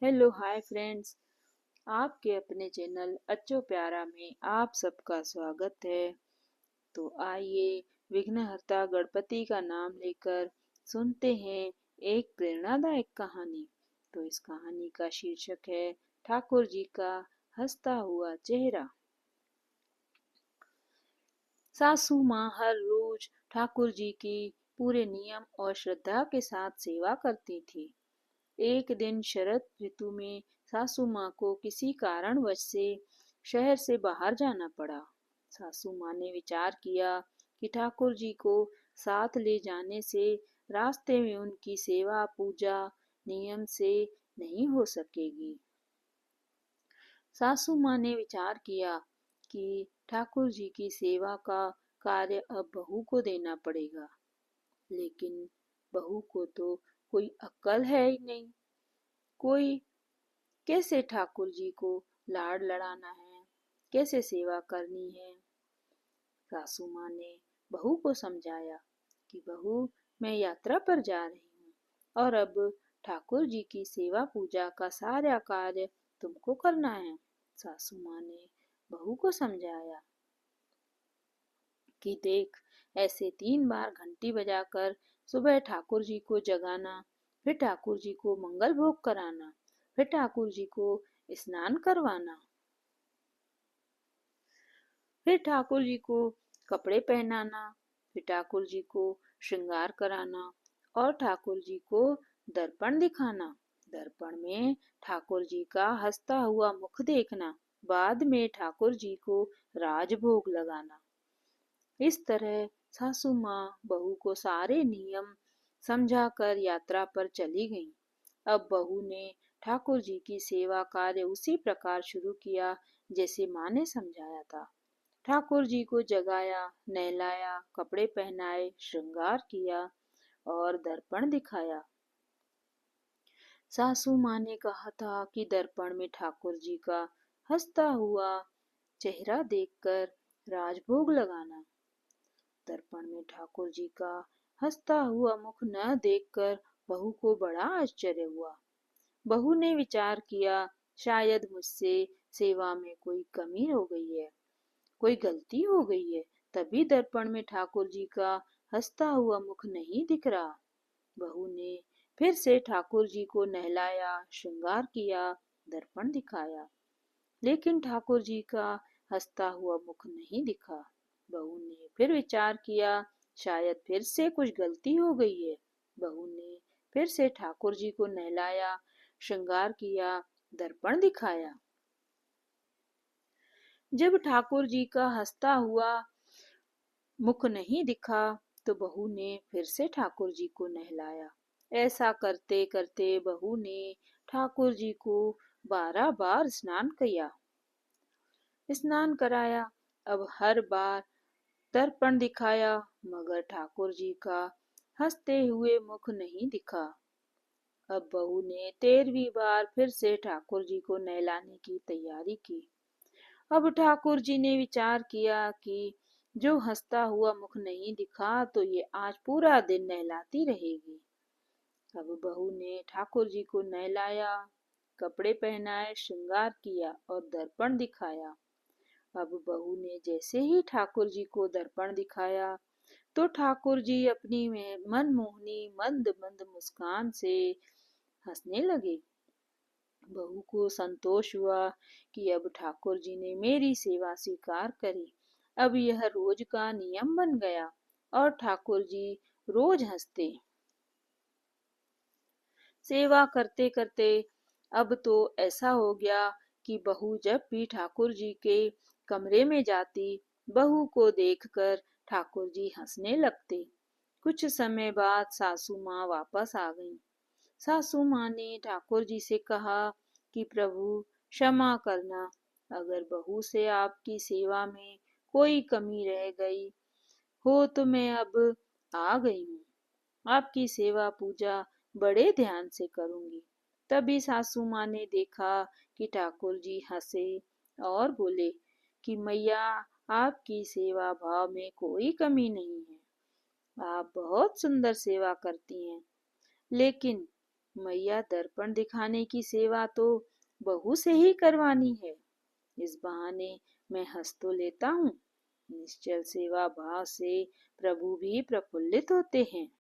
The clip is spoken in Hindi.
Hello hi friends. आपके अपने चैनल अच्छो प्यारा में आप सबका स्वागत है। तो आइए विघ्नहर्ता गणपति का नाम लेकर सुनते हैं एक प्रेरणादायक कहानी। तो इस कहानी का शीर्षक है ठाकुर जी का हंसता हुआ चेहरा। सासू माँ हर रोज ठाकुर जी की पूरे नियम और श्रद्धा के साथ सेवा करती थी। एक दिन शरद ऋतु में सासू माँ को किसी कारणवश से शहर से बाहर जाना पड़ा। सासू माँ ने विचार किया कि ठाकुर जी को साथ ले जाने से रास्ते में उनकी सेवा पूजा नियम से नहीं हो सकेगी। सासू माँ ने विचार किया कि ठाकुर जी की सेवा का कार्य अब बहू को देना पड़ेगा, लेकिन बहू को तो कोई अक्ल है ही नहीं। कोई कैसे ठाकुर जी को लाड़ लड़ाना है, कैसे सेवा करनी है। सासू माँ ने बहू को समझाया कि बहू, मैं यात्रा पर जा रही हूँ और अब ठाकुर जी की सेवा पूजा का सारा कार्य तुमको करना है। सासू माँ ने बहू को समझाया कि देख, ऐसे 3 बार घंटी बजाकर सुबह ठाकुर जी को जगाना, फिर ठाकुर जी को मंगल भोग कराना, फिर ठाकुर जी को स्नान करवाना, फिर ठाकुर जी को कपड़े पहनाना, फिर ठाकुर जी को श्रृंगार कराना और ठाकुर जी को दर्पण दिखाना। दर्पण में ठाकुर जी का हंसता हुआ मुख देखना, बाद में ठाकुर जी को राजभोग लगाना। इस तरह सासू माँ बहू को सारे नियम समझाकर यात्रा पर चली गईं। अब बहू ने ठाकुर जी की सेवा कार्य उसी प्रकार शुरू किया जैसे माँ ने समझाया था। ठाकुर जी को जगाया, नहलाया, कपड़े पहनाए, श्रृंगार किया और दर्पण दिखाया। सासू माँ ने कहा था कि दर्पण में ठाकुर जी का हंसता हुआ चेहरा देखकर राजभोग लगाना। दर्पण में ठाकुर जी का हंसता हुआ मुख न देखकर बहू को बड़ा आश्चर्य हुआ। बहू ने विचार किया, शायद मुझसे सेवा में कोई कमी हो गई है, कोई गलती हो गई है, तभी दर्पण में ठाकुर जी का हंसता हुआ मुख नहीं दिख रहा। बहू ने फिर से ठाकुर जी को नहलाया, श्रृंगार किया, दर्पण दिखाया, लेकिन ठाकुर जी का हंसता हुआ मुख नहीं दिखा। बहू ने फिर विचार किया, शायद फिर से कुछ गलती हो गई है। बहू ने फिर से ठाकुर जी को नहलाया, श्रृंगार किया, दर्पण दिखाया। जब ठाकुर जी का हंसता हुआ मुख नहीं दिखा तो बहू ने फिर से ठाकुर जी को नहलाया। ऐसा करते करते बहू ने ठाकुर जी को 12 बार स्नान कराया। अब हर बार दर्पण दिखाया, मगर ठाकुर जी का हंसते हुए मुख नहीं दिखा। अब बहू ने 13वीं बार फिर से ठाकुर जी को नहलाने की तैयारी की। अब ठाकुर जी ने विचार किया कि जो हंसता हुआ मुख नहीं दिखा तो ये आज पूरा दिन नहलाती रहेगी। अब बहू ने ठाकुर जी को नहलाया, कपड़े पहनाए, श्रृंगार किया और दर्पण दिखाया। अब बहू ने जैसे ही ठाकुर जी को दर्पण दिखाया तो ठाकुर जी अपनी में मनमोहनी मंद मंद मुस्कान से हंसने लगे। बहू को संतोष हुआ कि अब ठाकुर जी ने मेरी सेवा स्वीकार करी। अब यह रोज का नियम बन गया और ठाकुर जी रोज हंसते। सेवा करते करते अब तो ऐसा हो गया कि बहू जब भी ठाकुर जी के कमरे में जाती, बहू को देखकर ठाकुर जी हंसने लगते। कुछ समय बाद सासू माँ वापस आ गईं। सासू माँ ने ठाकुर जी से कहा कि प्रभु, क्षमा करना, अगर बहू से आपकी सेवा में कोई कमी रह गई हो तो मैं अब आ गई हूँ। आपकी सेवा पूजा बड़े ध्यान से करूंगी। तभी सासू माँ ने देखा कि ठाकुर जी हंसे और बोले कि मैया, आपकी सेवा भाव में कोई कमी नहीं है। आप बहुत सुंदर सेवा करती हैं, लेकिन मैया दर्पण दिखाने की सेवा तो बहू से ही करवानी है। इस बहाने मैं हंस तो लेता हूँ। निश्चल सेवा भाव से प्रभु भी प्रफुल्लित होते हैं।